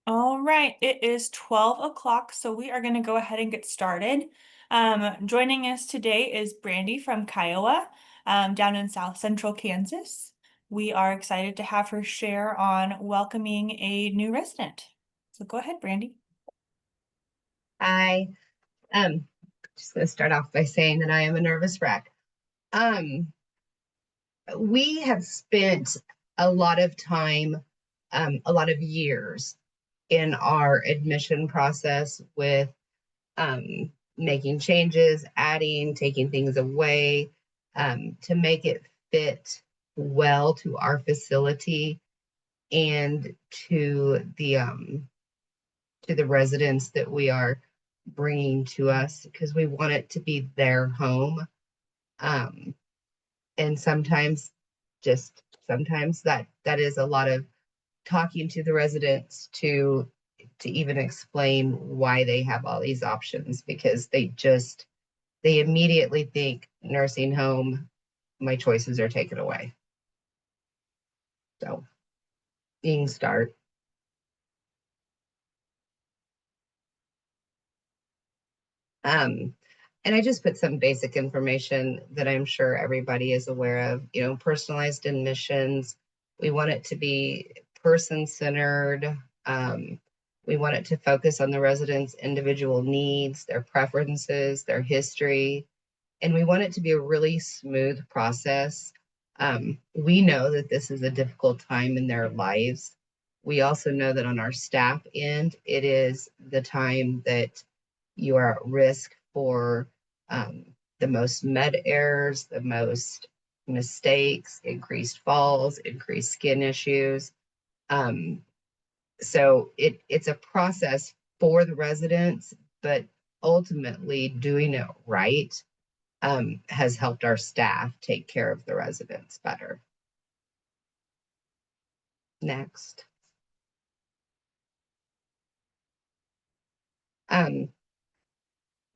All right, it is 12 o'clock, so we are going to go ahead and get started. Joining us today is Brandi from Kiowa, down in South Central Kansas. We are excited to have her share on welcoming a new resident. So go ahead, Brandi. I just going to start off by saying that I am a nervous wreck. Um, we have spent a lot of time, a lot of years in our admission process with making changes, adding, taking things away, to make it fit well to our facility and to the residents that we are bringing to us, because we want it to be their home. Um, and sometimes that is a lot of talking to the residents to even explain why they have all these options, because they immediately think nursing home, my choices are taken away. So being start. Um, and I just put some basic information that I'm sure everybody is aware of. Personalized admissions. We want it to be person-centered. We want it to focus on the residents' individual needs, their preferences, their history, and we want it to be a really smooth process. We know that this is a difficult time in their lives. We also know that on our staff end, it is the time that you are at risk for the most med errors, the most mistakes, increased falls, increased skin issues. Um, so it's a process for the residents, but ultimately doing it right has helped our staff take care of the residents better. Next. Um,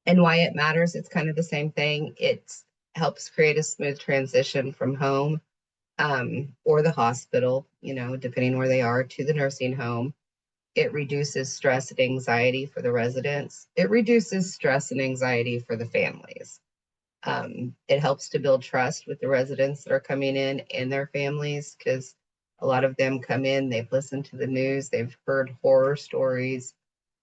and why it matters, it's kind of the same thing. It helps create a smooth transition from home or the hospital, depending where they are, to the nursing home. It reduces stress and anxiety for the residents. It reduces stress and anxiety for the families. It helps to build trust with the residents that are coming in and their families, because a lot of them come in, they've listened to the news, they've heard horror stories.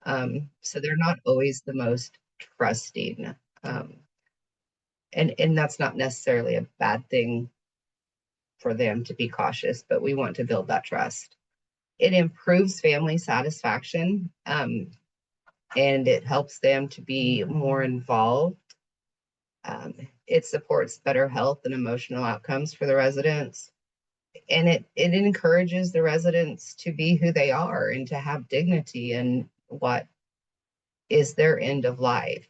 So they're not always the most trusting. And that's not necessarily a bad thing for them to be cautious, but we want to build that trust. It improves family satisfaction, and it helps them to be more involved. It supports better health and emotional outcomes for the residents. And it encourages the residents to be who they are and to have dignity in what is their end of life.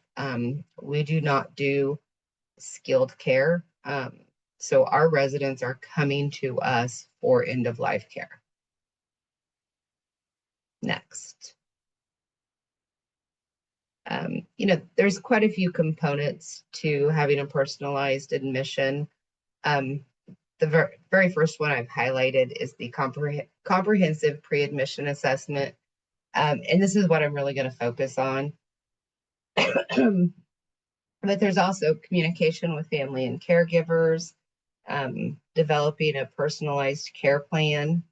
We do not do skilled care. So our residents are coming to us for end of life care. Next. There's quite a few components to having a personalized admission. The very first one I've highlighted is the comprehensive pre-admission assessment. And this is what I'm really going to focus on. But there's also communication with family and caregivers, developing a personalized care plan,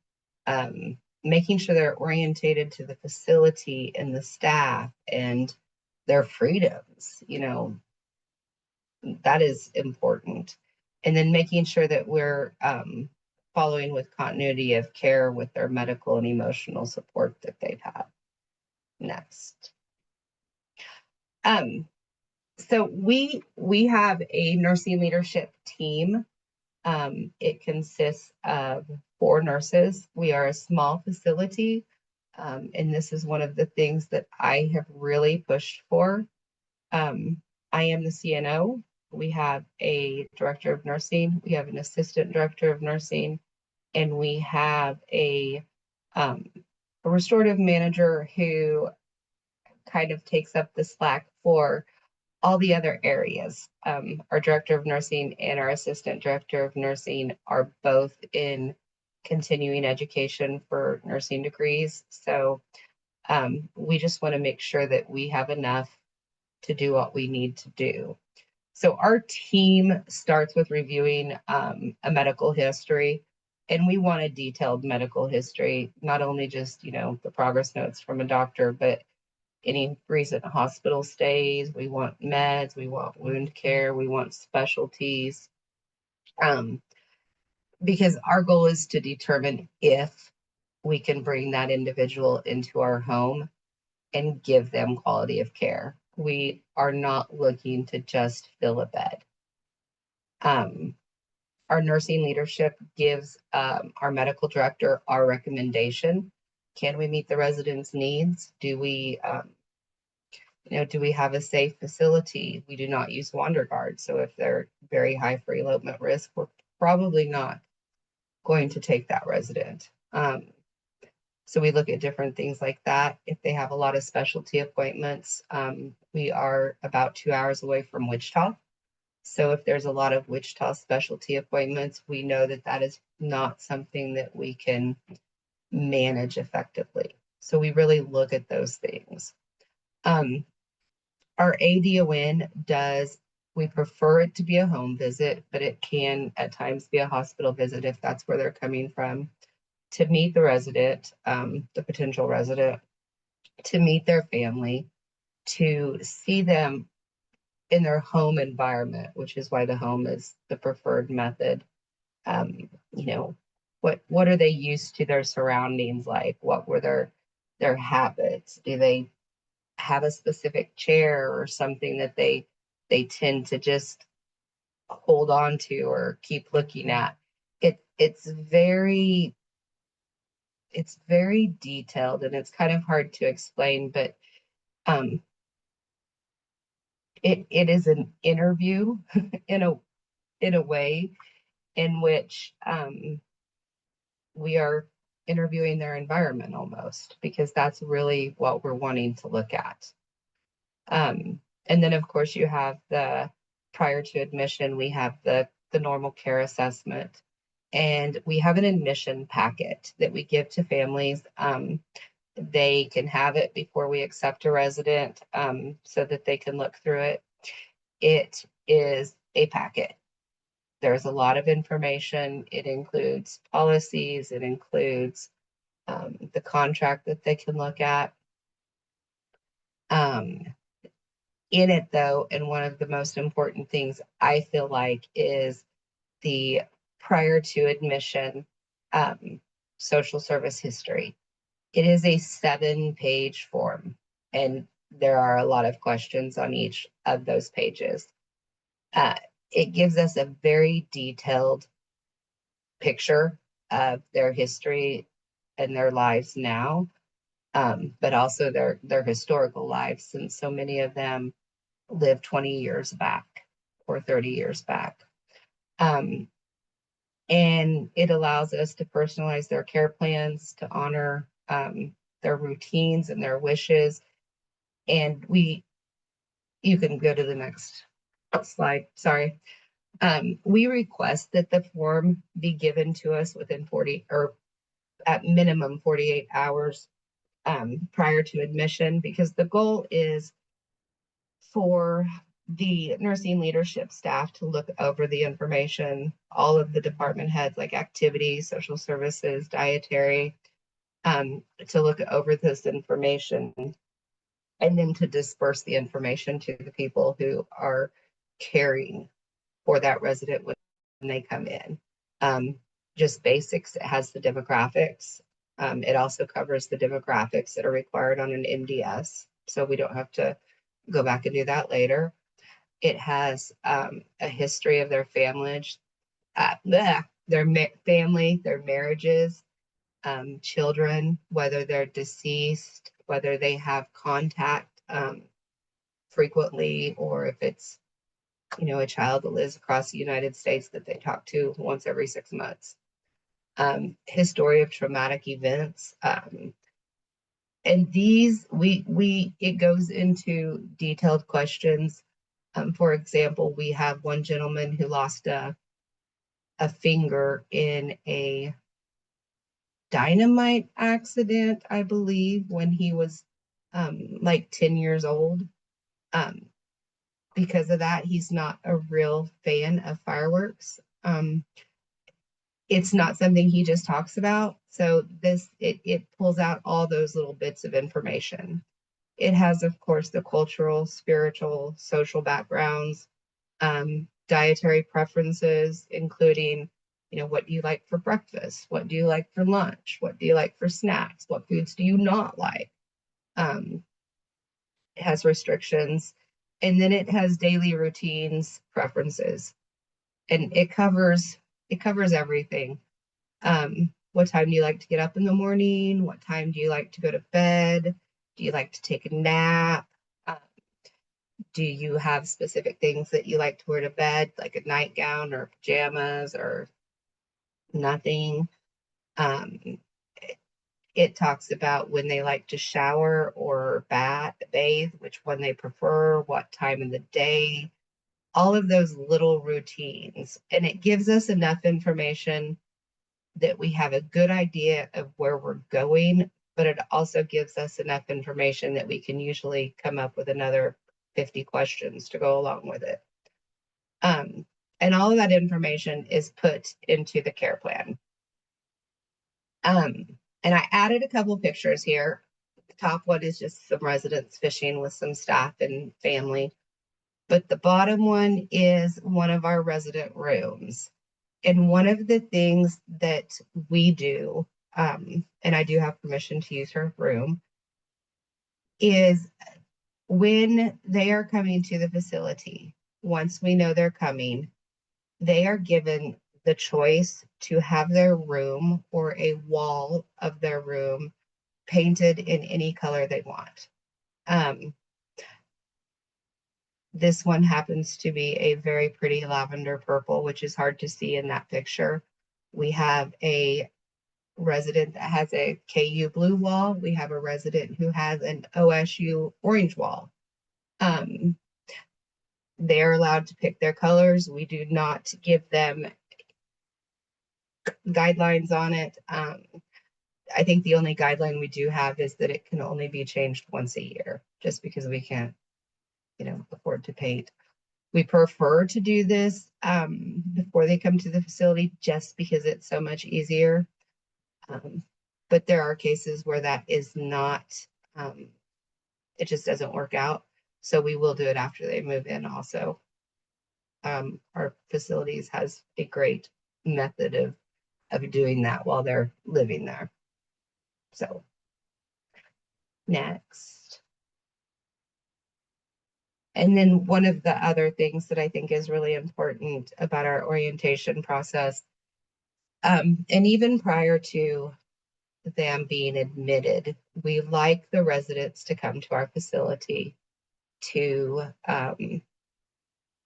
making sure they're orientated to the facility and the staff and their freedoms. That is important. And then making sure that we're following with continuity of care with their medical and emotional support that they've had. Next. So we have a nursing leadership team. It consists of 4 nurses. We are a small facility, and this is one of the things that I have really pushed for. I am the CNO. We have a director of nursing. We have an assistant director of nursing, and we have a restorative manager who kind of takes up the slack for all the other areas. Our director of nursing and our assistant director of nursing are both in continuing education for nursing degrees. So We just want to make sure that we have enough to do what we need to do. So our team starts with reviewing a medical history, and we want a detailed medical history, not only just, the progress notes from a doctor, but any recent hospital stays. We want meds, we want wound care, we want specialties, um, because our goal is to determine if we can bring that individual into our home and give them quality of care. We are not looking to just fill a bed. Um, our nursing leadership gives our medical director our recommendation. Can we meet the residents' needs? Do we have a safe facility? We do not use wander guards. So if they're very high for elopement risk, we're probably not going to take that resident. So we look at different things like that. If they have a lot of specialty appointments, we are about 2 hours away from Wichita. So if there's a lot of Wichita specialty appointments, we know that that is not something that we can manage effectively. So we really look at those things. Our ADON we prefer it to be a home visit, but it can at times be a hospital visit if that's where they're coming from, to meet the resident, the potential resident, to meet their family, to see them in their home environment, which is why the home is the preferred method. Um, you know, what are they used to their surroundings like? What were their habits? Do they have a specific chair or something that they tend to just hold on to or keep looking at? It's very detailed, and it's kind of hard to explain, but um, it is an interview in a way in which we are interviewing their environment almost, because that's really what we're wanting to look at. And then of course you have the prior to admission, we have the normal care assessment, and we have an admission packet that we give to families. They can have it before we accept a resident, so that they can look through it. It is a packet. There's a lot of information. It includes policies, it includes the contract that they can look at. In it, though, and one of the most important things I feel like is the prior to admission social service history. It is a 7-page form, and there are a lot of questions on each of those pages. Uh, it gives us a very detailed picture of their history and their lives now, but also their historical lives, since so many of them live 20 years back or 30 years back. And it allows us to personalize their care plans, to honor their routines and their wishes. And you can go to the next slide, sorry. We request that the form be given to us within 40, or at minimum 48 hours prior to admission, because the goal is for the nursing leadership staff to look over the information, all of the department heads like activities, social services, dietary, to look over this information, and then to disperse the information to the people who are caring for that resident when they come in. Just basics, it has the demographics. It also covers the demographics that are required on an MDS, so we don't have to go back and do that later. It has a history of their family, family, their marriages, children, whether they're deceased, whether they have contact frequently, or if it's a child that lives across the United States that they talk to once every 6 months. History of traumatic events. And these, it goes into detailed questions. For example, we have one gentleman who lost a finger in a dynamite accident, I believe, when he was like 10 years old. Um, because of that, he's not a real fan of fireworks. It's not something he just talks about. So it pulls out all those little bits of information. It has, of course, the cultural, spiritual, social backgrounds, dietary preferences, including, what do you like for breakfast? What do you like for lunch? What do you like for snacks? What foods do you not like? Um, it has restrictions. And then it has daily routines, preferences, and it covers everything. What time do you like to get up in the morning? What time do you like to go to bed? Do you like to take a nap? Uh, do you have specific things that you like to wear to bed, like a nightgown or pajamas or nothing? Um, it talks about when they like to shower or bathe, which one they prefer, what time of the day, all of those little routines. And it gives us enough information that we have a good idea of where we're going, but it also gives us enough information that we can usually come up with another 50 questions to go along with it. And all of that information is put into the care plan. And I added a couple pictures here. The top one is just some residents fishing with some staff and family. But the bottom one is one of our resident rooms. And one of the things that we do, and I do have permission to use her room, is when they are coming to the facility, once we know they're coming, they are given the choice to have their room or a wall of their room painted in any color they want. This one happens to be a very pretty lavender purple, which is hard to see in that picture. We have a resident that has a KU blue wall. We have a resident who has an OSU orange wall. They're allowed to pick their colors. We do not give them guidelines on it. I think the only guideline we do have is that it can only be changed once a year, just because we can't, afford to paint. We prefer to do this before they come to the facility, just because it's so much easier. But there are cases where that is not, it just doesn't work out. So we will do it after they move in also. Our facilities has a great method of doing that while they're living there. So next. And then one of the other things that I think is really important about our orientation process, and even prior to them being admitted, we like the residents to come to our facility to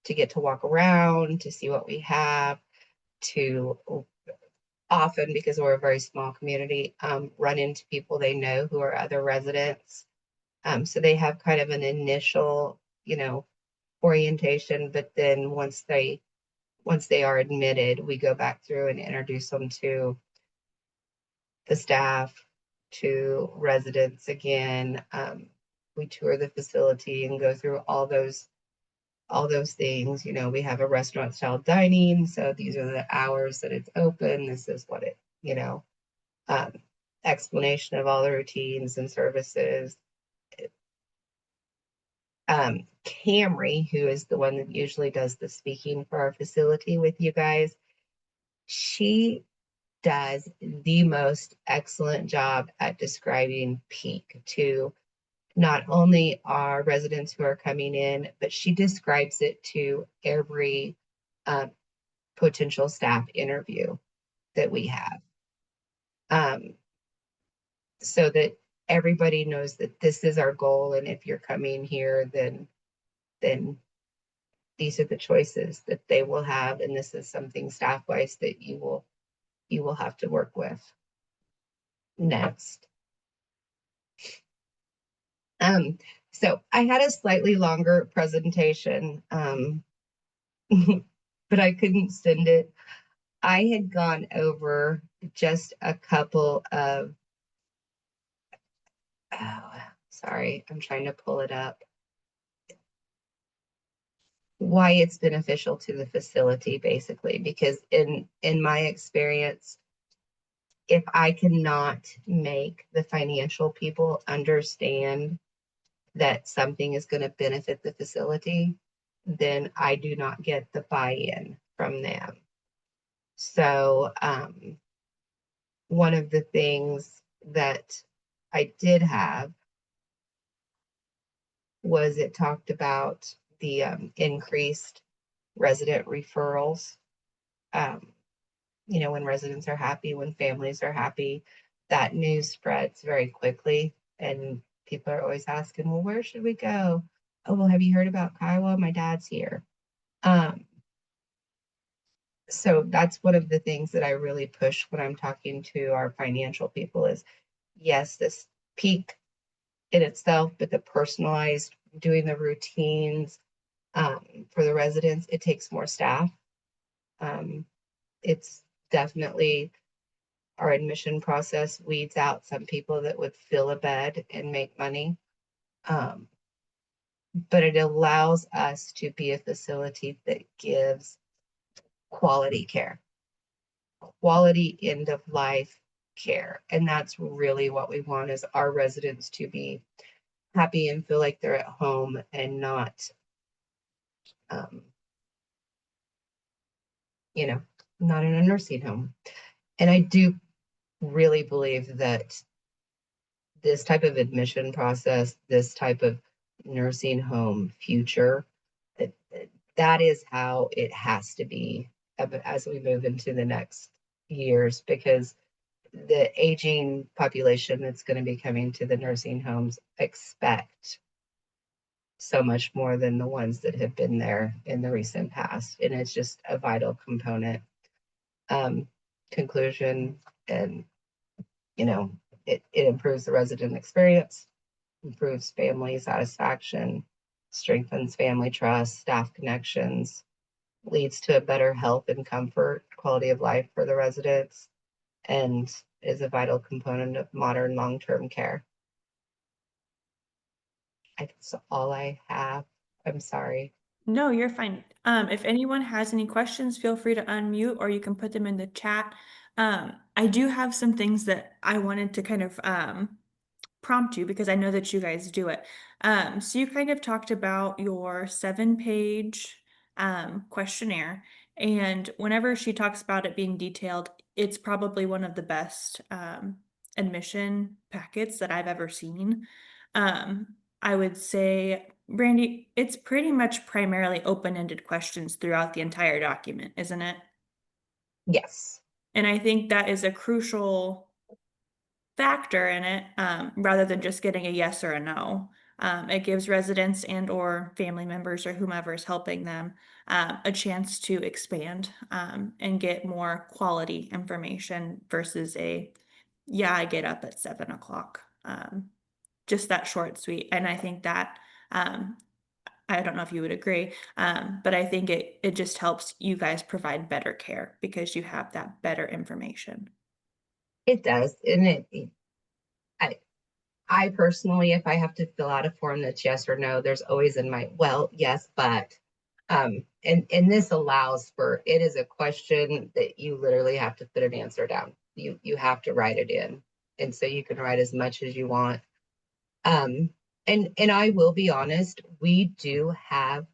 get to walk around, to see what we have, to often, because we're a very small community, run into people they know who are other residents. So they have kind of an initial, orientation, but then once they are admitted, we go back through and introduce them to the staff, to residents again. We tour the facility and go through all those things. We have a restaurant style dining, so these are the hours that it's open. This is what it, um, explanation of all the routines and services. Camry, who is the one that usually does the speaking for our facility with you guys, she does the most excellent job at describing peak to not only our residents who are coming in, but she describes it to every potential staff interview that we have, so that everybody knows that this is our goal. And if you're coming here, then these are the choices that they will have. And this is something staff-wise that you will have to work with. Next. So I had a slightly longer presentation, but I couldn't send it. I had gone over just a couple of, oh, sorry, I'm trying to pull it up, why it's beneficial to the facility, basically, because in my experience, if I cannot make the financial people understand that something is going to benefit the facility, then I do not get the buy-in from them. So one of the things that I did have was it talked about the increased resident referrals. Um, when residents are happy, when families are happy, that news spreads very quickly. And people are always asking, well, where should we go? Oh, well, have you heard about Kiowa? My dad's here. Um, so that's one of the things that I really push when I'm talking to our financial people is yes, this peak in itself, but the personalized doing the routines for the residents, it takes more staff. Um, it's definitely our admission process weeds out some people that would fill a bed and make money. Um, but it allows us to be a facility that gives quality care, quality end of life care. And that's really what we want is our residents to be happy and feel like they're at home and not, um, you know, not in a nursing home. And I do really believe that this type of admission process, this type of nursing home future, that, that is how it has to be as we move into the next years because the aging population that's going to be coming to the nursing homes expect so much more than the ones that have been there in the recent past. And it's just a vital component. Um, conclusion, and you know, it improves the resident experience, improves family satisfaction, strengthens family trust, staff connections, leads to a better health and comfort, quality of life for the residents, and is a vital component of modern long-term care. That's all I have. I'm sorry. No, you're fine. If anyone has any questions, feel free to unmute or you can put them in the chat. I do have some things that I wanted to kind of prompt you because I know that you guys do it. So you kind of talked about your 7-page questionnaire, and whenever she talks about it being detailed, it's probably one of the best admission packets that I've ever seen. I would say, Brandy, it's pretty much primarily open-ended questions throughout the entire document, isn't it? Yes, And I think that is a crucial factor in it, rather than just getting a yes or a no. It gives residents and or family members or whomever is helping them a chance to expand and get more quality information versus a, yeah, I get up at 7 o'clock. Just that short, sweet. And I think that um, I don't know if you would agree, but I think it just helps you guys provide better care because you have that better information. it does. And I, I personally, if I have to fill out a form that's yes or no, there's always in my, well, yes, but, and this allows for, it is a question that you literally have to put an answer down. You have to write it in. And so you can write as much as you want. Um, and I will be honest, we do have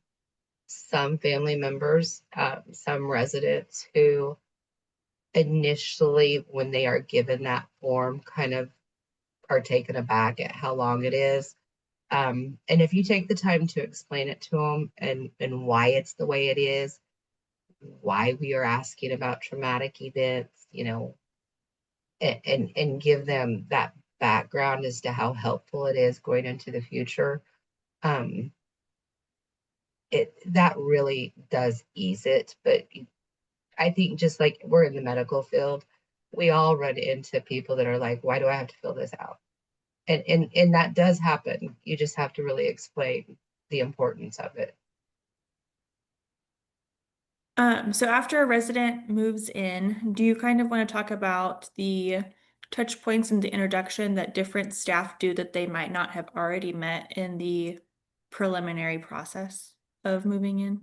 some family members, some residents who initially, when they are given that form, kind of are taken aback at how long it is. And if you take the time to explain it to them and why it's the way it is, why we are asking about traumatic events, and give them that background as to how helpful it is going into the future, um, it that really does ease it. But I think just like we're in the medical field, we all run into people that are like, why do I have to fill this out? And that does happen. You just have to really explain the importance of it. So after a resident moves in, do you kind of want to talk about the touch points and the introduction that different staff do that they might not have already met in the preliminary process of moving in?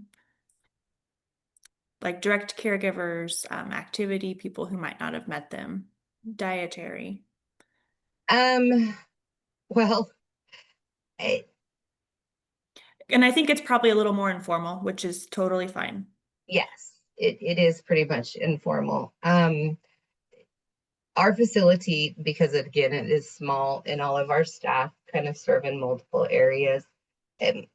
Like direct caregivers, activity, people who might not have met them, dietary. Um, well, eh, And I think it's probably a little more informal, which is totally fine. yes, it is pretty much informal. Our facility, because again, it is small and all of our staff kind of serve in multiple areas. And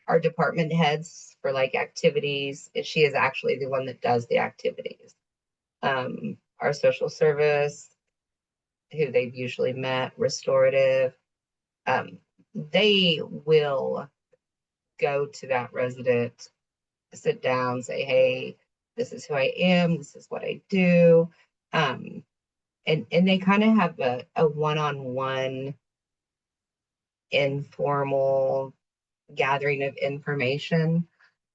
our department heads for like activities, she is actually the one that does the activities. Our social service, who they've usually met, restorative, um, they will go to that resident, sit down, say, hey, this is who I am, this is what I do. Um, and they kind of have a one-on-one informal gathering of information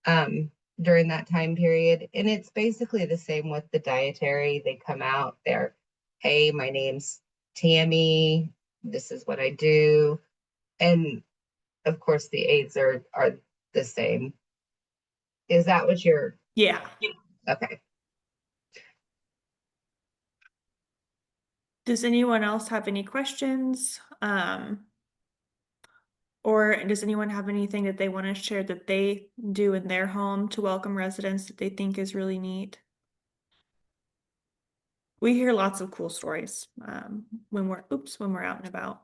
during that time period. And it's basically the same with the dietary. They come out there, hey, my name's Tammy, this is what I do. And of course the aides are the same. Is that what you're Yeah. okay? Does anyone else have any questions? Or does anyone have anything that they want to share that they do in their home to welcome residents that they think is really neat? We hear lots of cool stories when we're out and about.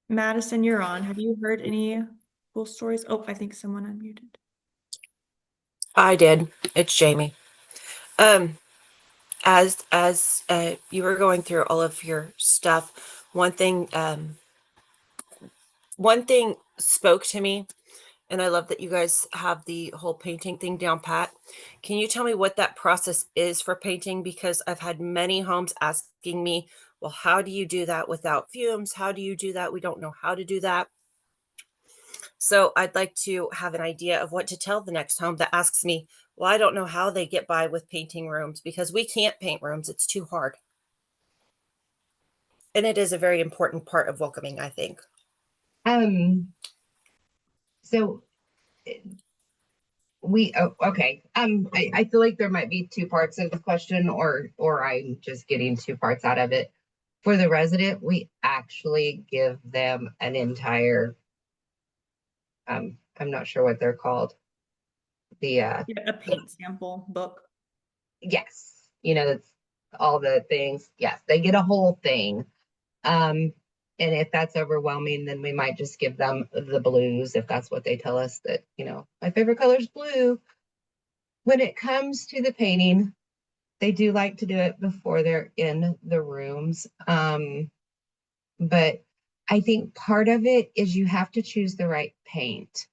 Madison, you're on. Have you heard any cool stories? Oh, I think someone unmuted. I did. It's Jamie. Um, as you were going through all of your stuff, one thing spoke to me, and I love that you guys have the whole painting thing down pat. Can you tell me what that process is for painting? Because I've had many homes asking me, well, how do you do that without fumes? How do you do that? We don't know how to do that. So I'd like to have an idea of what to tell the next home that asks me, well, I don't know how they get by with painting rooms because we can't paint rooms. It's too hard. And it is a very important part of welcoming, I think. Um, so okay. I feel like there might be two parts of the question, or I'm just getting two parts out of it. For the resident, we actually give them an entire I'm not sure what they're called. The Yeah, a paint sample book. yes, that's all the things. Yes, they get a whole thing. Um, and if that's overwhelming, then we might just give them the blues if that's what they tell us that, my favorite color is blue. When it comes to the painting, they do like to do it before they're in the rooms. But I think part of it is you have to choose the right paint.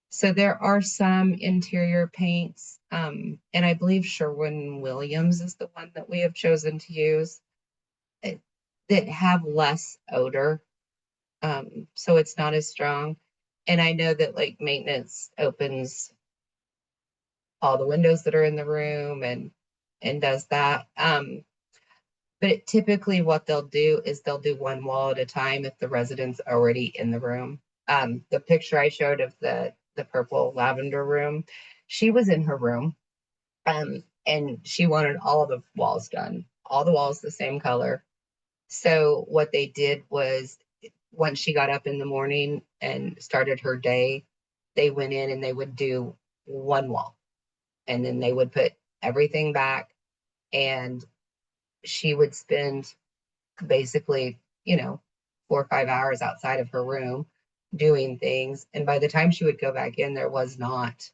So there are some interior paints, and I believe Sherwin-Williams is the one that we have chosen to use, eh, that have less odor. So it's not as strong. And I know that like maintenance opens all the windows that are in the room and does that. But typically what they'll do is they'll do one wall at a time if the resident's already in the room. The picture I showed of the purple lavender room, she was in her room, and she wanted all the walls done, all the walls the same color. So what they did was once she got up in the morning and started her day, they went in and they would do one wall, and then they would put everything back, and she would spend basically, 4 or 5 hours outside of her room doing things. And by the time she would go back in, there was not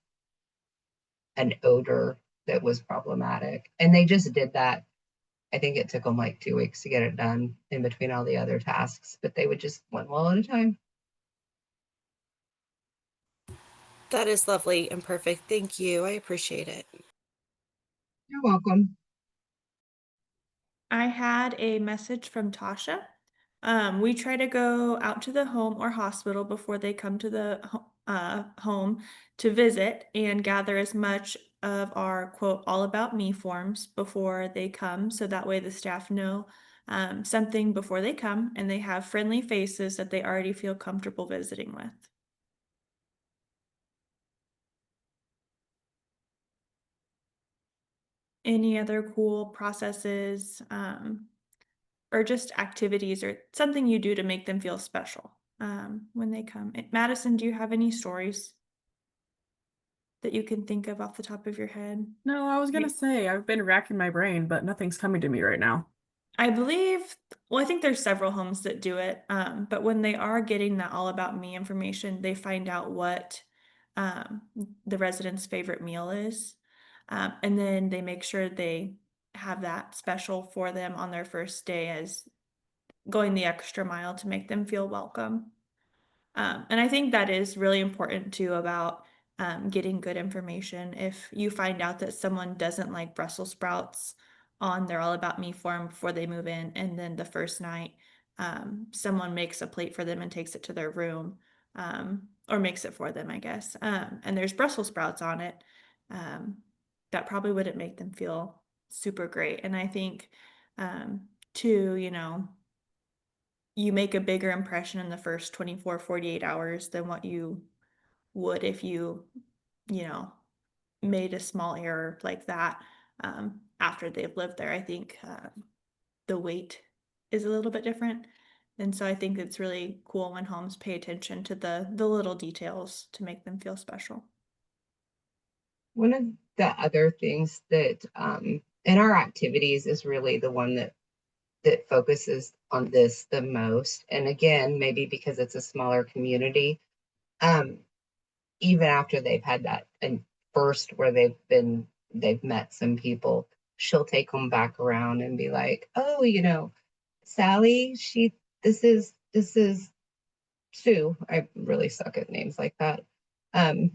an odor that was problematic. And they just did that. I think it took them like 2 weeks to get it done in between all the other tasks, but they would just one wall at a time. That is lovely and perfect. Thank you. I appreciate it. You're welcome. I had a message from Tasha. We try to go out to the home or hospital before they come to the home to visit and gather as much of our quote all about me forms before they come, so that way the staff know something before they come and they have friendly faces that they already feel comfortable visiting with. Any other cool processes or just activities or something you do to make them feel special when they come? Madison, do you have any stories that you can think of off the top of your head? No, I was gonna say I've been racking my brain, but nothing's coming to me right now. I believe, well, I think there's several homes that do it, but when they are getting that all about me information, they find out what um, the resident's favorite meal is. And then they make sure they have that special for them on their first day as going the extra mile to make them feel welcome. And I think that is really important too about getting good information. If you find out that someone doesn't like Brussels sprouts on their All About Me form before they move in, and then the first night someone makes a plate for them and takes it to their room, or makes it for them, I guess, and there's Brussels sprouts on it, um, that probably wouldn't make them feel super great. And I think, too, you make a bigger impression in the first 24, 48 hours than what you would if you know, made a small error like that after they've lived there. I think the weight is a little bit different. And so I think it's really cool when homes pay attention to the little details to make them feel special. One of the other things that in our activities is really the one that focuses on this the most. And again, maybe because it's a smaller community, um, even after they've had that and first where they've met some people, she'll take them back around and be like, oh, Sally, this is Sue. I really suck at names like that. Um,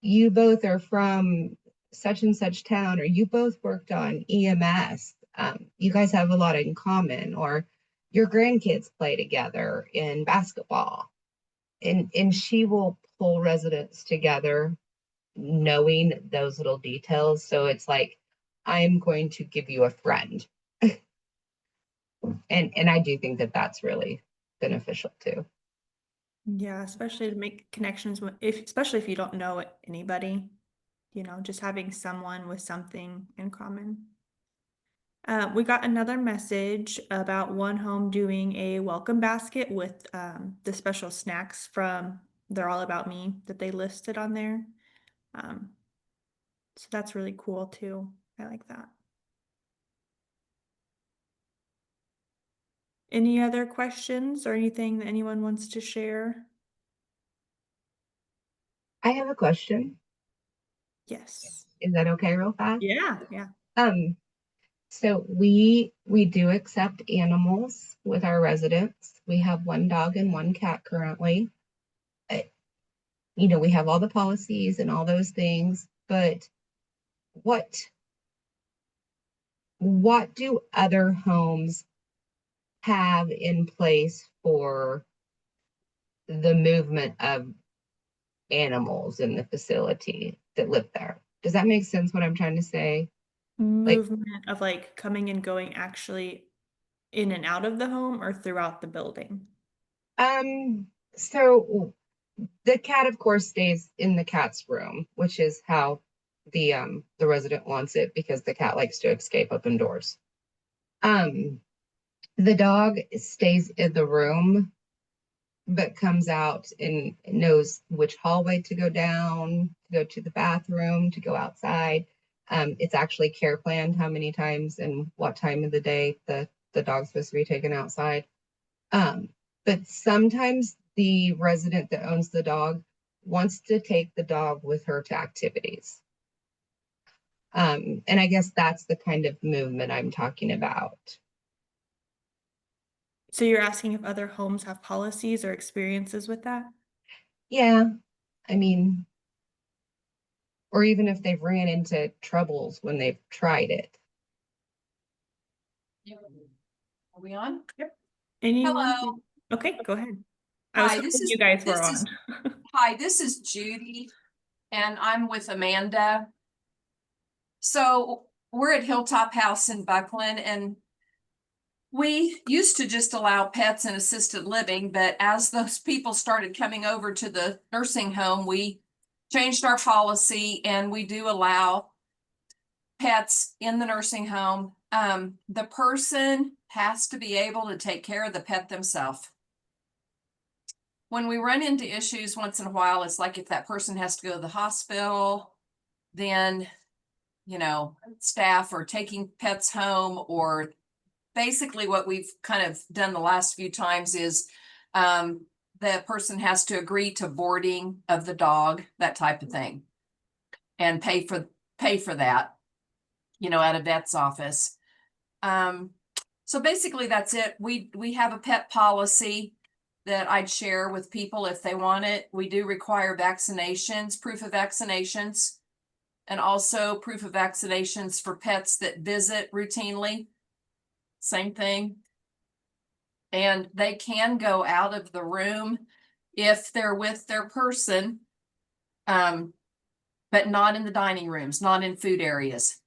you both are from such and such town, or you both worked on EMS. You guys have a lot in common, or your grandkids play together in basketball. And she will pull residents together knowing those little details. So it's like, I'm going to give you a friend. And I do think that that's really beneficial too. Yeah, especially to make connections with, especially if you don't know anybody, just having someone with something in common. We got another message about one home doing a welcome basket with the special snacks from They're All About Me that they listed on there. Um, so that's really cool too. I like that. Any other questions or anything that anyone wants to share? I have a question. Yes. Is that okay, real fast? Yeah, yeah. Um, so we do accept animals with our residents. We have one dog and one cat currently. Uh, we have all the policies and all those things, but what what do other homes have in place for the movement of animals in the facility that live there? Does that make sense what I'm trying to say? Like, Movement of like coming and going actually in and out of the home or throughout the building? so the cat, of course, stays in the cat's room, which is how the resident wants it because the cat likes to escape up indoors. Um, the dog stays in the room, but comes out and knows which hallway to go down, to go to the bathroom, to go outside. It's actually care planned how many times and what time of the day the dog's supposed to be taken outside. Um, but sometimes the resident that owns the dog wants to take the dog with her to activities. And I guess that's the kind of movement I'm talking about. So you're asking if other homes have policies or experiences with that? Yeah, I mean, or even if they've ran into troubles when they've tried it. Are we on? Yep. Anyone? Hello. Okay, go ahead. I was Hi, hoping you guys were on. This is Judy, and I'm with Amanda. So we're at Hilltop House in Buckland, and we used to just allow pets in assisted living, but as those people started coming over to the nursing home, we changed our policy and we do allow pets in the nursing home. The person has to be able to take care of the pet themselves. When we run into issues once in a while, it's like if that person has to go to the hospital, then, staff are taking pets home, or basically what we've kind of done the last few times is the person has to agree to boarding of the dog, that type of thing, and pay for that, at a vet's office. So basically that's it. We have a pet policy that I'd share with people if they want it. We do require vaccinations, proof of vaccinations, and also proof of vaccinations for pets that visit routinely. Same thing. And they can go out of the room if they're with their person, but not in the dining rooms, not in food areas.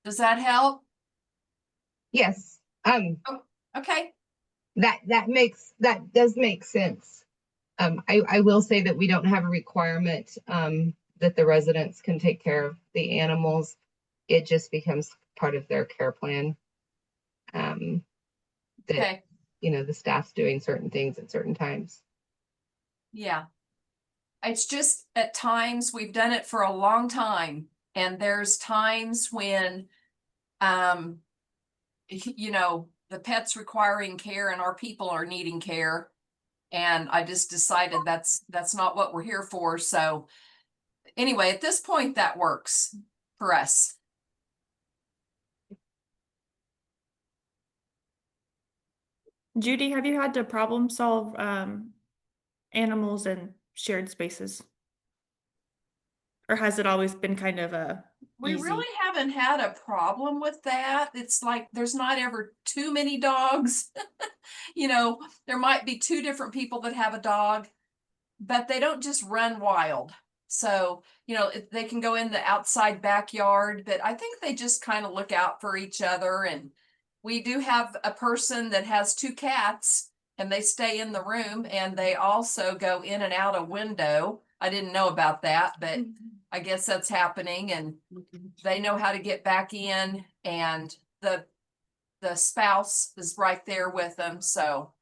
Does that help? Yes. Okay. That does make sense. I will say that we don't have a requirement that the residents can take care of the animals. It just becomes part of their care plan. That Okay. the staff's doing certain things at certain times. Yeah. It's just at times we've done it for a long time, and there's times when the pet's requiring care and our people are needing care. And I just decided that's not what we're here for. So anyway, at this point, that works for us. Judy, have you had to problem solve animals in shared spaces? Or has it always been kind of a We easy? really haven't had a problem with that. It's like there's not ever too many dogs. There might be two different people that have a dog, but they don't just run wild. So, they can go in the outside backyard, but I think they just kind of look out for each other. And we do have a person that has two cats, and they stay in the room, and they also go in and out a window. I didn't know about that, but I guess that's happening, and they know how to get back in, and the spouse is right there with them. So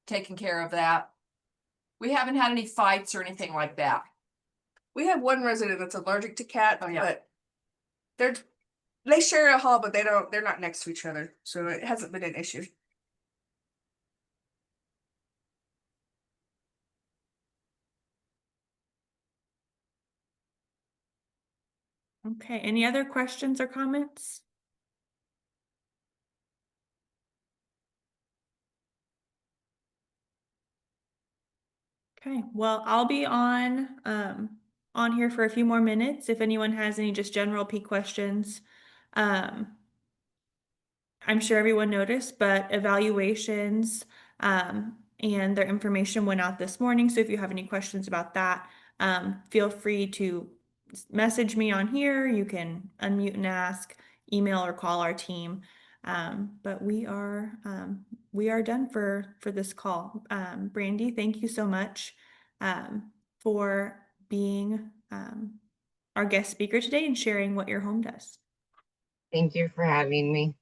taking care of that. We haven't had any fights or anything like that. We have one resident that's allergic to cats, Oh, yeah. but they share a hall, but they're not next to each other, so it hasn't been an issue. Okay, any other questions or comments? Okay, well, I'll be on here for a few more minutes if anyone has any just general P questions. I'm sure everyone noticed, but evaluations and their information went out this morning. So if you have any questions about that, feel free to message me on here. You can unmute and ask, email or call our team. But we are done for this call. Brandi, thank you so much for being our guest speaker today and sharing what your home does. Thank you for having me.